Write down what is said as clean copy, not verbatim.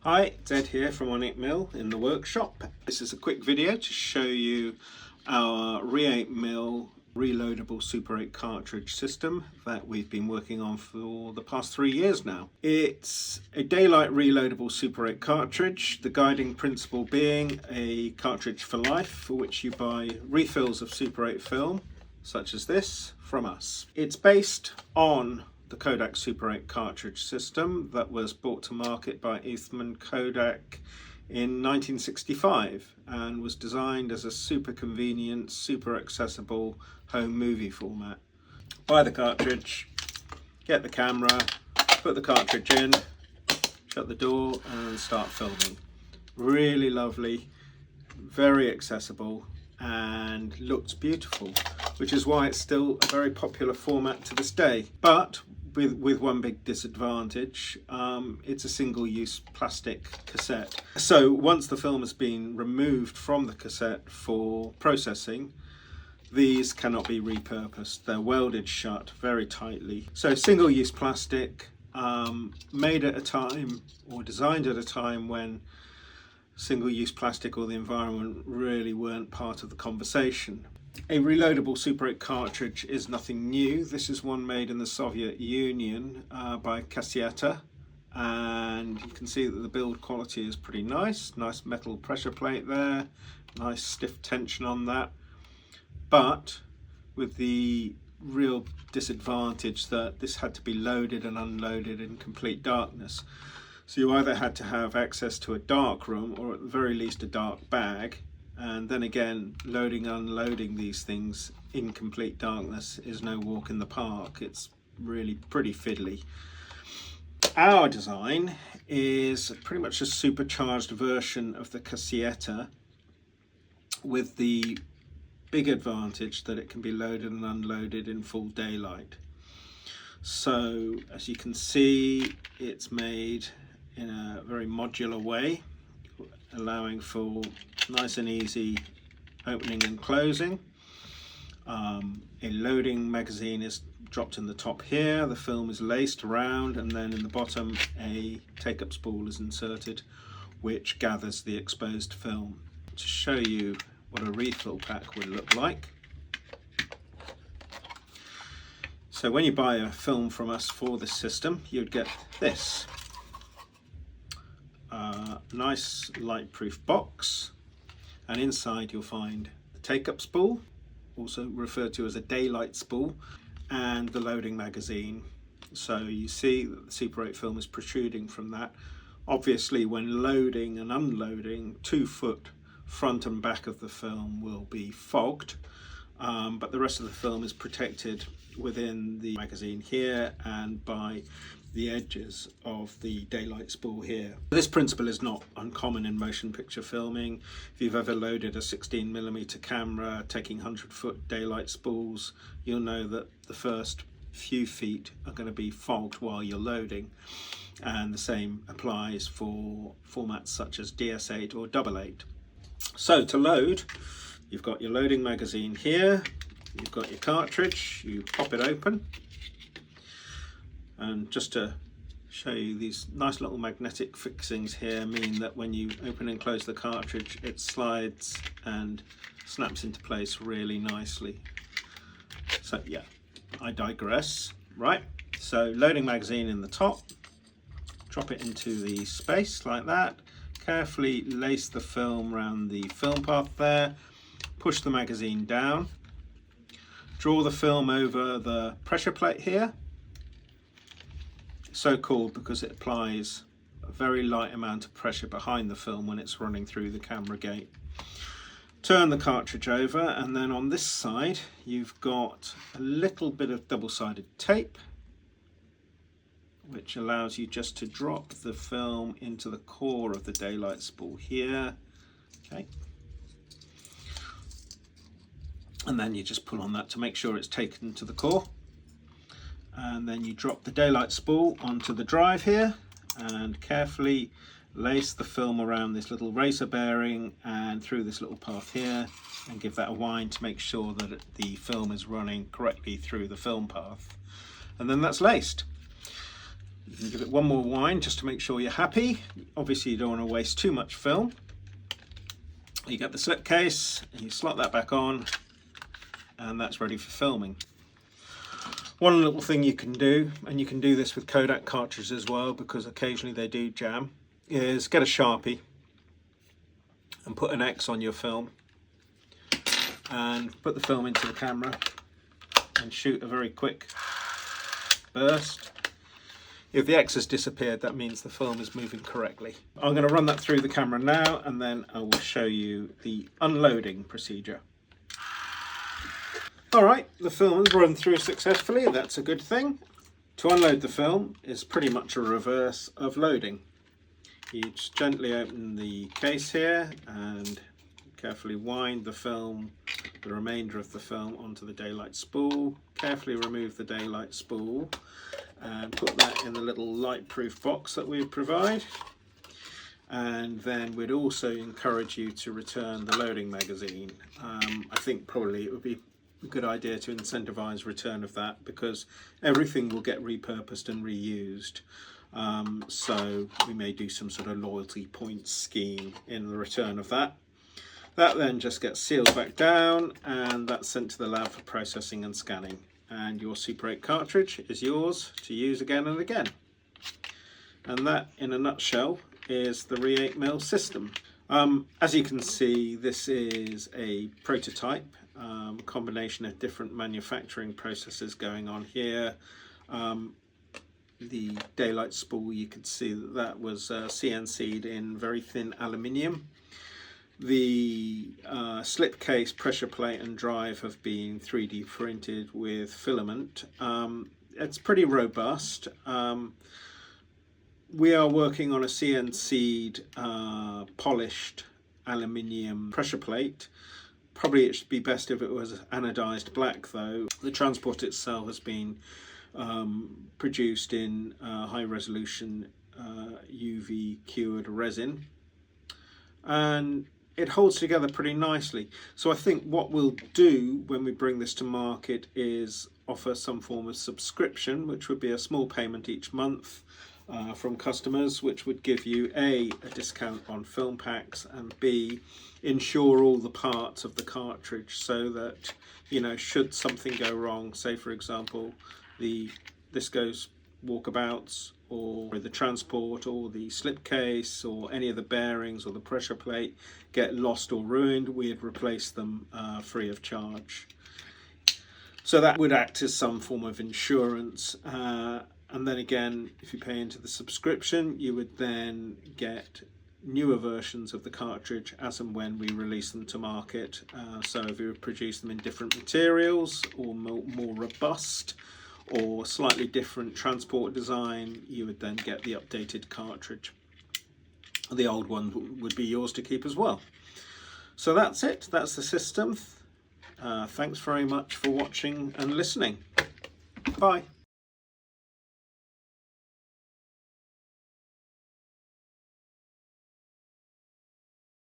Hi, it's Ed here from Re8mil in the workshop. This is a quick video to show you our Re8mil reloadable Super 8 cartridge system that we've been working on for the past 3 years now. It's a daylight reloadable Super 8 cartridge, the guiding principle being a cartridge for life for which you buy refills of Super 8 film, such as this, from us. It's based on the Kodak Super 8 cartridge system that was brought to market by Eastman Kodak in 1965 and was designed as a super convenient, super accessible home movie format. Buy the cartridge, get the camera, put the cartridge in, shut the door and start filming. Really lovely, very accessible and looks beautiful, which is why it's still a very popular format to this day. But with one big disadvantage, it's a single-use plastic cassette. So once the film has been removed from the cassette for processing, these cannot be repurposed. They're welded shut very tightly. So single-use plastic, made at a time or designed at a time when single-use plastic or the environment really weren't part of the conversation. A reloadable Super 8 cartridge is nothing new. This is one made in the Soviet Union by Kasseta, and you can see that the build quality is pretty nice. Nice metal pressure plate there, nice stiff tension on that, but with the real disadvantage that this had to be loaded and unloaded in complete darkness. So you either had to have access to a dark room or at the very least a dark bag. And then again, loading and unloading these things in complete darkness is no walk in the park. It's really pretty fiddly. Our design is pretty much a supercharged version of the Kasseta, with the big advantage that it can be loaded and unloaded in full daylight. So as you can see, it's made in a very modular way, allowing for nice and easy opening and closing. A loading magazine is dropped in the top here, the film is laced around, and then in the bottom a take-up spool is inserted which gathers the exposed film. To show you what a refill pack would look like. So when you buy a film from us for this system, you'd get this. Nice light-proof box, and inside you'll find the take-up spool, also referred to as a daylight spool, and the loading magazine. So you see that the Super 8 film is protruding from that. Obviously when loading and unloading, 2 foot front and back of the film will be fogged, but the rest of the film is protected within the magazine here and by the edges of the daylight spool here. This principle is not uncommon in motion picture filming. If you've ever loaded a 16mm camera taking 100-foot daylight spools, you'll know that the first few feet are going to be fogged while you're loading, and the same applies for formats such as DS8 or 888. So to load, you've got your loading magazine here, you've got your cartridge, you pop it open. And just to show you, these nice little magnetic fixings here mean that when you open and close the cartridge, it slides and snaps into place really nicely. So yeah, I digress. Right, so loading magazine in the top, drop it into the space like that, carefully lace the film around the film path there, push the magazine down, draw the film over the pressure plate here. So called because it applies a very light amount of pressure behind the film when it's running through the camera gate. Turn the cartridge over, and then on this side you've got a little bit of double-sided tape which allows you just to drop the film into the core of the daylight spool here. Okay. And then you just pull on that to make sure it's taken to the core. And then you drop the daylight spool onto the drive here and carefully lace the film around this little racer bearing and through this little path here, and give that a wind to make sure that the film is running correctly through the film path. And then that's laced. You can give it one more wind just to make sure you're happy. Obviously you don't want to waste too much film. You get the slipcase, and you slot that back on, and that's ready for filming. One little thing you can do, and you can do this with Kodak cartridges as well because occasionally they do jam, is get a Sharpie and put an X on your film and put the film into the camera and shoot a very quick burst. If the X has disappeared, that means the film is moving correctly. I'm going to run that through the camera now, and then I will show you the unloading procedure. Alright, the film has run through successfully, that's a good thing. To unload the film is pretty much a reverse of loading. You just gently open the case here and carefully wind the film, the remainder of the film, onto the daylight spool. Carefully remove the daylight spool and put that in the little light-proof box that we provide. And then we'd also encourage you to return the loading magazine. I think probably it would be a good idea to incentivize return of that because everything will get repurposed and reused. So we may do some sort of loyalty points scheme in the return of that. That then just gets sealed back down and that's sent to the lab for processing and scanning. And your Super 8 cartridge is yours to use again and again. And that, in a nutshell, is the Re8mil system. As you can see, this is a prototype, combination of different manufacturing processes going on here. The daylight spool, you could see that was CNC'd in very thin aluminium. The slipcase, pressure plate and drive have been 3D printed with filament. It's pretty robust. We are working on a CNC'd polished aluminium pressure plate. Probably it should be best if it was anodized black though. The transport itself has been produced in high resolution UV cured resin, and it holds together pretty nicely. So I think what we'll do when we bring this to market is offer some form of subscription, which would be a small payment each month from customers, which would give you a discount on film packs, and B, insure all the parts of the cartridge so that, you know, should something go wrong, say for example this goes walkabouts, or the transport or the slipcase or any of the bearings or the pressure plate get lost or ruined, we'd replace them free of charge. So that would act as some form of insurance, and then again, if you pay into the subscription, you would then get newer versions of the cartridge as and when we release them to market. So if we produce them in different materials or more robust or slightly different transport design, you would then get the updated cartridge. The old one would be yours to keep as well. So that's it, that's the system. Thanks very much for watching and listening. Bye.